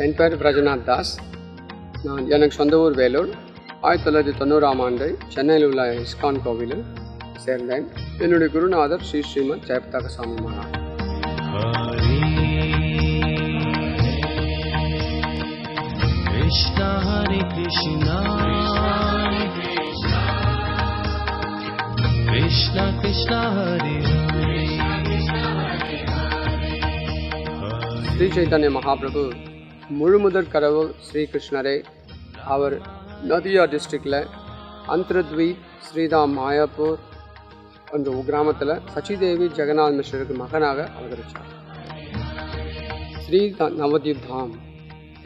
என் பேர் பிரஜநாத் தாஸ். எனக்கு சொந்த ஊர் வேலூர். 1990ஆம் ஆண்டு சென்னையில் உள்ள இஸ்கான் கோவிலில் சேர்ந்தேன். என்னுடைய குருநாதர் ஸ்ரீமத் ஜெயபதாக சாமி Maharaj. Krishna Hare Krishna Krishna Krishna Hare Hare Sri Chaitanya Mahaprabhu முழுமுதற் கடவுள் ஸ்ரீகிருஷ்ணரே. அவர் நதியா டிஸ்ட்ரிக்டில் அந்தரத்வீப் ஸ்ரீதாம் மாயாப்பூர் என்ற கிராமத்தில் சச்சிதேவி ஜெகநாத் மிஸ்ரருக்கு மகனாக அவதரித்தார். ஸ்ரீ நவத்வீப் தாம்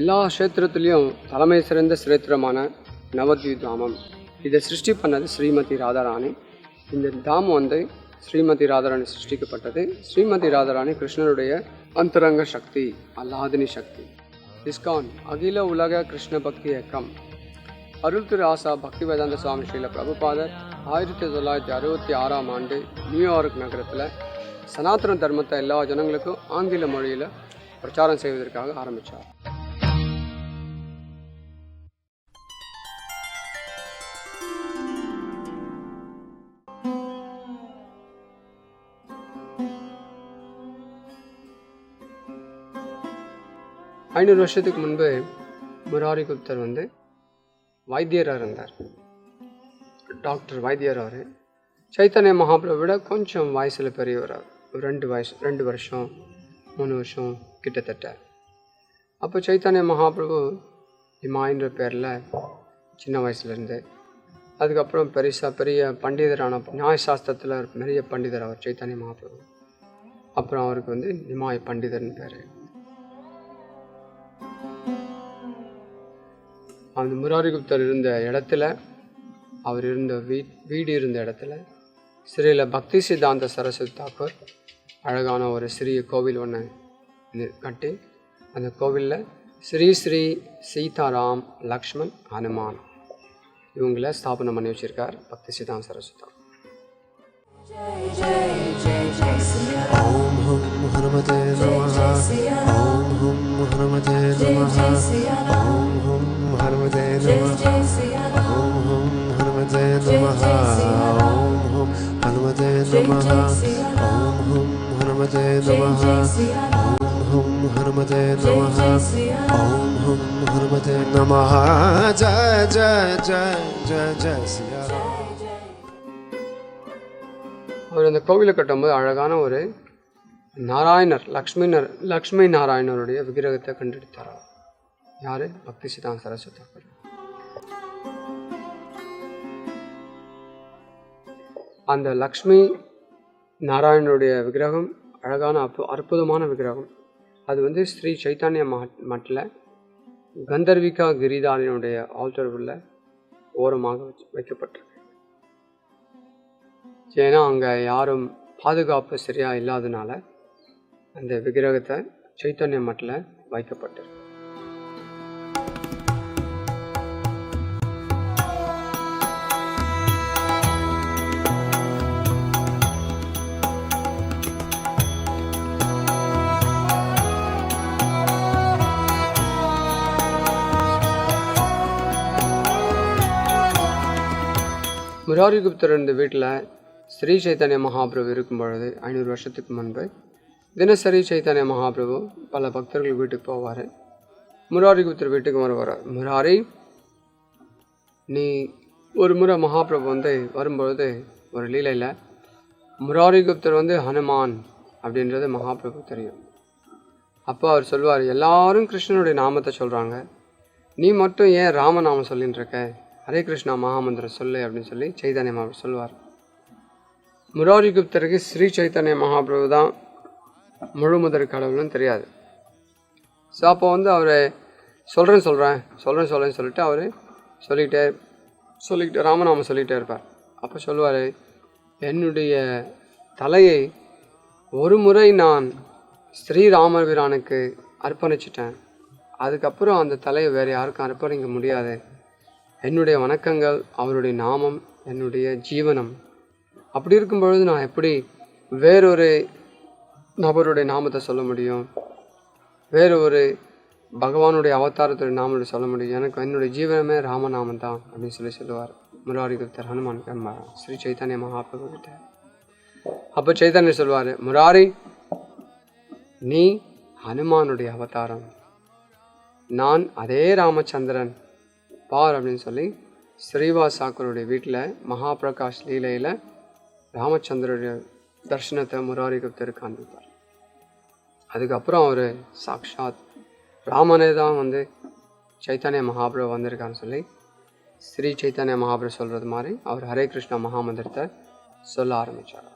எல்லா க்ஷேத்திரத்துலேயும் தலைமை சிறந்த சிரேத்திரமான நவத்வீப் தாமம். இதை சிருஷ்டி பண்ணது ஸ்ரீமதி ராதாராணி. இந்த தாமம் ஸ்ரீமதி ராதாராணி சிருஷ்டிக்கப்பட்டது. ஸ்ரீமதி ராதாராணி கிருஷ்ணனுடைய அந்தரங்க சக்தி, அல்லாதினி சக்தி. இஸ்கான் அகில உலக கிருஷ்ண பக்தி இயக்கம். அருள் திரு ஆசா பக்தி வேதாந்த சுவாமி ஸ்ரீல பிரபுபாதர் 1966ஆம் ஆண்டு நியூயார்க் நகரத்தில் சனாதன தர்மத்தை எல்லா ஜனங்களுக்கும் ஆங்கில மொழியில் பிரச்சாரம் செய்வதற்காக ஆரம்பித்தார். ஐநூறு வருஷத்துக்கு முன்பு முராரி குப்தர் வைத்தியராக இருந்தார். டாக்டர் வைத்தியர். அவர் சைத்தன்ய மகாபிரபு விட கொஞ்சம் வயசில் பெரியவர். 2 வருஷம் 3 வருஷம் கிட்டத்தட்ட. அப்போ சைத்தன்ய மகாபிரபு இமாயின்ற பேரில் சின்ன வயசுலேருந்து, அதுக்கப்புறம் பெரிய பண்டிதரான நியாயசாஸ்திரத்தில் பெரிய பண்டிதர் அவர் சைத்தன்ய மகாபிரபு. அப்புறம் அவருக்கு நிமாய் பண்டிதர்னு பேர். அந்த முராரி குப்தர் இருந்த இடத்துல, அவர் இருந்த வீடு இருந்த இடத்துல ஸ்ரீல பக்தி சித்தாந்த சரஸ்வதி தாக்கூர் அழகான ஒரு சிறிய கோவில் ஒன்று கட்டி, அந்த கோவிலில் ஸ்ரீ ஸ்ரீ சீதாராம் லக்ஷ்மண் ஹனுமான் இவங்கள ஸ்தாபனம் பண்ணி வச்சிருக்கார் பக்தி சித்தாந்த Saraswati Thakur. Om Hum Hanumate Namaha Om Hum Hanumate Namaha Om Hum Hanumate Namaha Om Hum Hanumate Namaha Om Hum Hanumate Namaha Om Hum Hanumate Namaha Om Hum Hanumate Namaha Om Hum Hanumate Namaha Jai Jai Jai Jai Jai Siya Ram. அவர் அந்த கோவிலை கட்டும்போது அழகான ஒரு நாராயணர், லக்ஷ்மி நாராயணருடைய விக்கிரகத்தை கண்டெடுத்தார். யார்? பக்தி சித்தாந்த சரஸ்வதி தாக்கூர். அந்த லக்ஷ்மி நாராயணனுடைய விக்கிரகம் அழகான அற்புதமான விக்கிரகம். அது ஸ்ரீ சைத்தன்ய மட்டில் கந்தர்விகா கிரிதாரினுடைய ஆல்டர் உள்ள ஓரமாக வைக்கப்பட்டிருக்கு. ஏன்னா அங்கே யாரும் பாதுகாப்பு சரியாக இல்லாதனால அந்த விக்கிரகத்தை சைத்தன்ய மட்டில் வைக்கப்பட்டிருக்கு. முராரி குப்தர் இருந்த வீட்டில் ஸ்ரீ சைத்தன்ய மகாபிரபு இருக்கும் பொழுது 500 வருஷத்துக்கு முன்பு தினசரி சைத்தன்ய மகாபிரபு பல பக்தர்கள் வீட்டுக்கு போவார். முராரி குப்தர் வீட்டுக்கு வருவார். முராரி, நீ ஒரு முறை மகாபிரபு வரும்பொழுது ஒரு லீலையில் முராரி குப்தர் ஹனுமான் அப்படின்றது மகாபிரபு தெரியும். அப்போ அவர் சொல்லுவார், எல்லாரும் கிருஷ்ணனுடைய நாமத்தை சொல்கிறாங்க, நீ மட்டும் ஏன் ராமநாமம் சொல்லின்னு இருக்க, ஹரே கிருஷ்ணா மகாமந்திரம் சொல்லு அப்படின்னு சொல்லி சைத்தன்ய மகாபிரபு சொல்லுவார். முராரி குப்தருக்கு ஸ்ரீ சைத்தன்ய மகாபிரபு தான் முழுமுதற் கடவுள்னு தெரியாது. ஸோ அப்போ அவர் சொல்கிறேன் சொல்லிட்டு அவர் சொல்லிக்கிட்டே ராமநாமம் சொல்லிகிட்டே இருப்பார். அப்போ சொல்லுவார், என்னுடைய தலையை ஒரு முறை நான் ஸ்ரீராமர் வீரானுக்கு அர்ப்பணிச்சிட்டேன், அதுக்கப்புறம் அந்த தலையை வேறு யாருக்கும் அர்ப்பணிக்க முடியாது. என்னுடைய வணக்கங்கள், அவருடைய நாமம் என்னுடைய ஜீவனம். அப்படி இருக்கும் பொழுது நான் எப்படி வேறொரு நபருடைய நாமத்தை சொல்ல முடியும், வேறு ஒரு பகவானுடைய அவதாரத்துடைய நாமத்தை சொல்ல முடியும். எனக்கு என்னுடைய ஜீவனமே ராமநாமம் தான் அப்படின்னு சொல்லுவார் முராரி குப்தர் ஹனுமான் ஸ்ரீ சைத்தன்ய மகாபிரபு கிட்ட. அப்போ சைத்தன்யர் சொல்வார், முராரி, நீ ஹனுமானுடைய அவதாரம், நான் அதே ராமச்சந்திரன் பார் அப்படின்னு சொல்லி ஸ்ரீவாஸ் தாக்கூருடைய வீட்டில் மகாபிரகாஷ் லீலையில் ராமச்சந்திரனுடைய தர்ஷனத்தை முராரி குப்தர் காண்பிப்பார். அதுக்கப்புறம் அவர் சாக்ஷாத் ராமனே தான் சைத்தன்ய மகாபிரபு வந்திருக்கான்னு சொல்லி ஸ்ரீ சைத்தன்ய மகாபிரபு சொல்கிறது மாதிரி அவர் ஹரே கிருஷ்ணா மகாமந்திரத்தை சொல்ல ஆரம்பித்தார்.